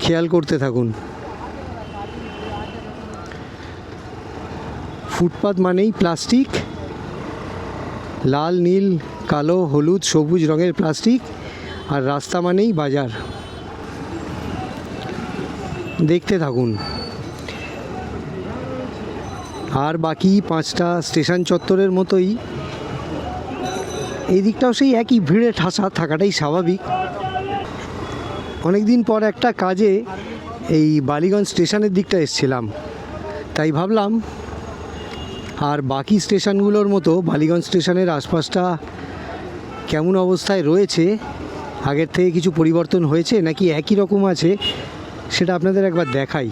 খেয়াল করতে থাকুন। ফুটপাত মানেই প্লাস্টিক, লাল নীল কালো হলুদ সবুজ রঙের প্লাস্টিক, আর রাস্তা মানেই বাজার। দেখতে থাকুন। আর বাকি 5টা স্টেশন চত্বরের মতোই এই দিকটাও সেই একই ভিড়ে ঠাসা থাকাটাই স্বাভাবিক। অনেক দিন পর একটা কাজে এই বালিগঞ্জ স্টেশনের দিকটা এসেছিলাম, তাই ভাবলাম আর বাকি স্টেশনগুলোর মতো বালিগঞ্জ স্টেশনের আশপাশটা কেমন অবস্থায় রয়েছে, আগের থেকে কিছু পরিবর্তন হয়েছে নাকি একই রকম আছে, সেটা আপনাদের একবার দেখাই।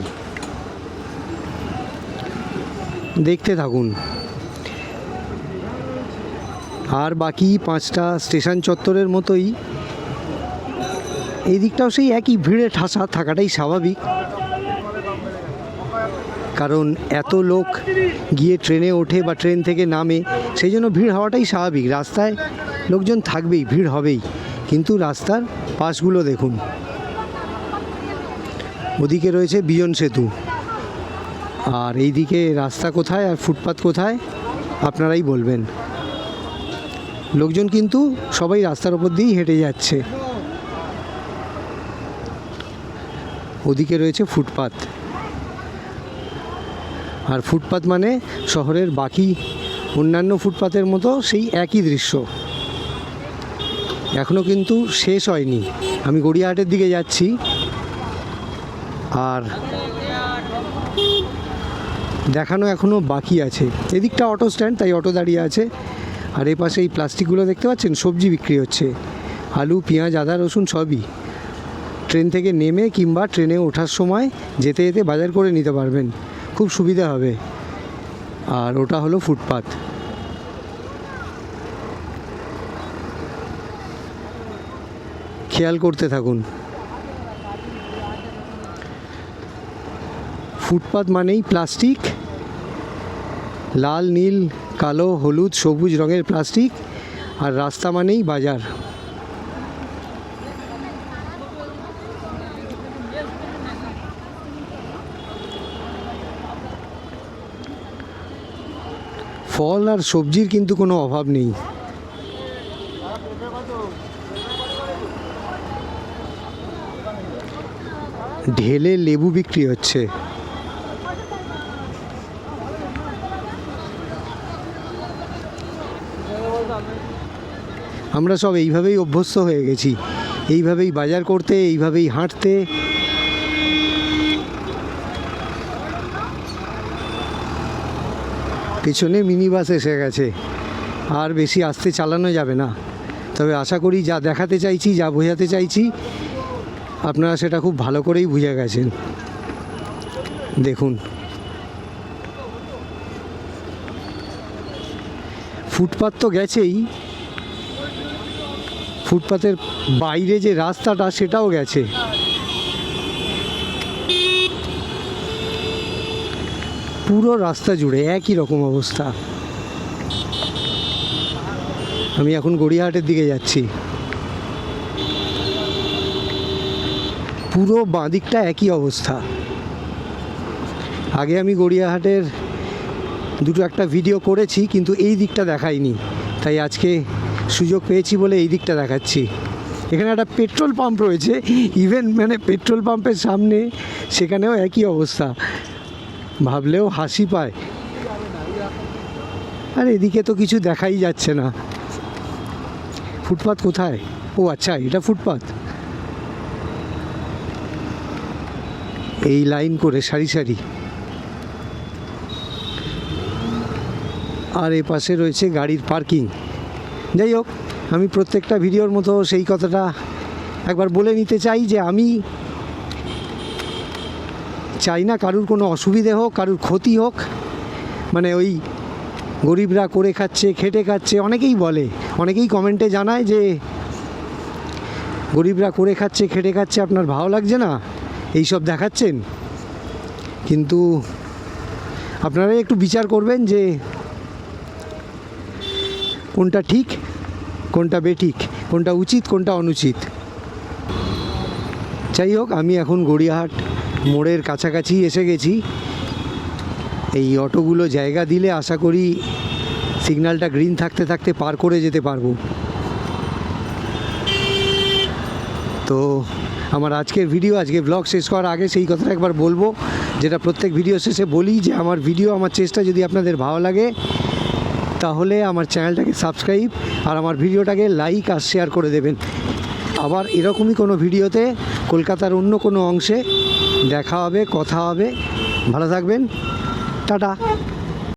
দেখতে থাকুন। আর বাকি 5টা স্টেশন চত্বরের মতোই এই দিকটাও সেই একই ভিড়ে ঠাসা থাকাটাই স্বাভাবিক, কারণ এত লোক গিয়ে ট্রেনে ওঠে বা ট্রেন থেকে নামে, সেই জন্য ভিড় হওয়াটাই স্বাভাবিক। রাস্তায় লোকজন থাকবেই, ভিড় হবেই, কিন্তু রাস্তার পাশগুলো দেখুন। ওদিকে রয়েছে বিজন সেতু, আর এই দিকে রাস্তা কোথায় আর ফুটপাত কোথায় আপনারাই বলবেন। লোকজন কিন্তু সবাই রাস্তার ওপর দিয়েই হেঁটে যাচ্ছে। ওদিকে রয়েছে ফুটপাত, আর ফুটপাত মানে শহরের বাকি অন্যান্য ফুটপাতের মতো সেই একই দৃশ্য। এখনও কিন্তু শেষ হয়নি। আমি গড়িয়াহাটের দিকে যাচ্ছি, আর দেখানো এখনও বাকি আছে। এদিকটা অটো স্ট্যান্ড, তাই অটো দাঁড়িয়ে আছে। আর এ পাশে এই প্লাস্টিকগুলো দেখতে পাচ্ছেন, সবজি বিক্রি হচ্ছে, আলু পেঁয়াজ আদা রসুন সবই। ট্রেন থেকে নেমে কিংবা ট্রেনে ওঠার সময় যেতে যেতে বাজার করে নিতে পারবেন, খুব সুবিধা হবে। আর ওটা হলো ফুটপাত। খেয়াল করতে থাকুন। ফুটপাত মানেই প্লাস্টিক, লাল নীল কালো হলুদ সবুজ রঙের প্লাস্টিক, আর রাস্তা মানেই বাজার। ফল আর সবজির কিন্তু কোনো অভাব নেই। ঢেলে লেবু বিক্রি হচ্ছে। আমরা সব এইভাবেই অভ্যস্ত হয়ে গেছি, এইভাবেই বাজার করতে, এইভাবেই হাঁটতে। পেছনে মিনি বাস এসে গেছে, আর বেশি আস্তে চালানো যাবে না। তবে আশা করি যা দেখাতে চাইছি, যা বোঝাতে চাইছি, আপনারা সেটা খুব ভালো করেই বুঝে গেছেন। দেখুন, ফুটপাত তো গেছেই, ফুটপাতের বাইরে যে রাস্তাটা সেটাও গেছে। পুরো রাস্তা জুড়ে একই রকম অবস্থা। আমি এখন গড়িয়াহাটের দিকে যাচ্ছি। পুরো বাঁ দিকটা একই অবস্থা। আগে আমি গড়িয়াহাটের একটা ভিডিও করেছি, কিন্তু এই দিকটা দেখাইনি, তাই আজকে সুযোগ পেয়েছি বলে এই দিকটা দেখাচ্ছি। এখানে একটা পেট্রোল পাম্প রয়েছে, ইভেন মানে পেট্রোল পাম্পের সামনে সেখানেও একই অবস্থা, ভাবলেও হাসি পায়। আর এদিকে তো কিছু দেখাই যাচ্ছে না। ফুটপাত কোথায়? ও আচ্ছা, এটা ফুটপাত। এই লাইন করে সারি সারি। আর এ পাশে রয়েছে গাড়ির পার্কিং। যাই হোক, আমি প্রত্যেকটা ভিডিওর মতো সেই কথাটা একবার বলে নিতে চাই যে আমি চাই না কারুর কোনো অসুবিধে হোক, কারুর ক্ষতি হোক। মানে ওই গরিবরা করে খাচ্ছে, খেটে খাচ্ছে, অনেকেই বলে, অনেকেই কমেন্টে জানায় যে গরিবরা করে খাচ্ছে, খেটে খাচ্ছে, আপনার ভালো লাগছে না এই সব দেখাচ্ছেন। কিন্তু আপনারা একটু বিচার করবেন যে কোনটা ঠিক, কোনটা বেঠিক, কোনটা উচিত, কোনটা অনুচিত। যাই হোক, আমি এখন গড়িয়াহাট মোড়ের কাছাকাছি এসে গেছি। এই অটোগুলো জায়গা দিলে আশা করি সিগন্যালটা গ্রিন থাকতে থাকতে পার করে যেতে পারবো। তো আমার আজকের ব্লগ শেষ করার আগে সেই কথাটা একবার বলবো, যেটা প্রত্যেক ভিডিও শেষে বলি, যে আমার চেষ্টা যদি আপনাদের ভালো লাগে তাহলে আমার চ্যানেলটাকে সাবস্ক্রাইব আর আমার ভিডিওটাকে লাইক আর শেয়ার করে দেবেন। আবার এরকমই কোনো ভিডিওতে কলকাতার অন্য কোনো অংশে দেখা হবে, কথা হবে। ভালো থাকবেন, টাটা।